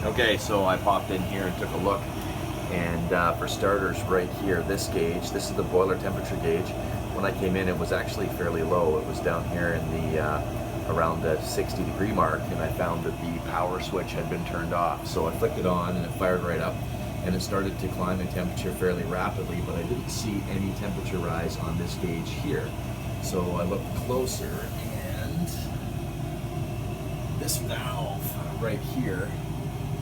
Okay, so I popped in here and took a look, and for starters, right here, this gauge, this is the boiler temperature gauge. When I came in, it was actually fairly low. It was down here in the around the 60-degree mark, and I found that the power switch had been turned off. So I flicked it on, and it fired right up, and it started to climb in temperature fairly rapidly, but I didn't see any temperature rise on this gauge here. So I looked closer, and this valve right here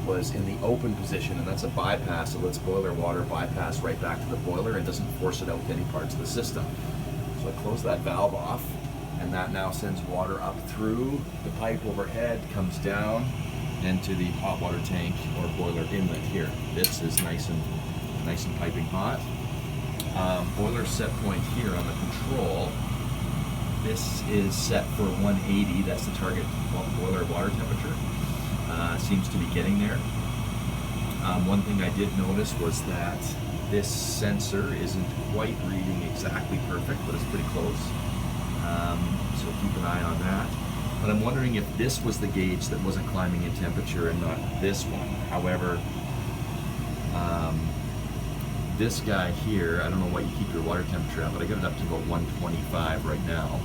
was in the open position, and that's a bypass. It lets boiler water bypass right back to the boiler and doesn't force it out to any parts of the system. So I close that valve off, and that now sends water up through the pipe overhead, comes down into the hot water tank or boiler inlet here. This is nice and piping hot. Boiler set point here on the control. This is set for 180. That's the target boiler water temperature. Seems to be getting there. One thing I did notice was that this sensor isn't quite reading exactly perfect, but it's pretty close. So keep an eye on that. But I'm wondering if this was the gauge that wasn't climbing in temperature and not this one. However, this guy here, I don't know what you keep your water temperature at, but I got it up to about 125 right now,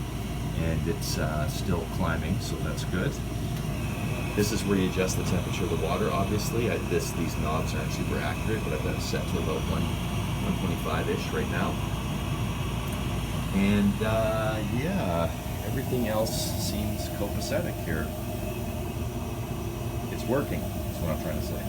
and it's still climbing, so that's good. This is where you adjust the temperature of the water, obviously. These knobs aren't super accurate, but I've got it set to about 125-ish right now. And yeah, everything else seems copacetic here. It's working, is what I'm trying to say.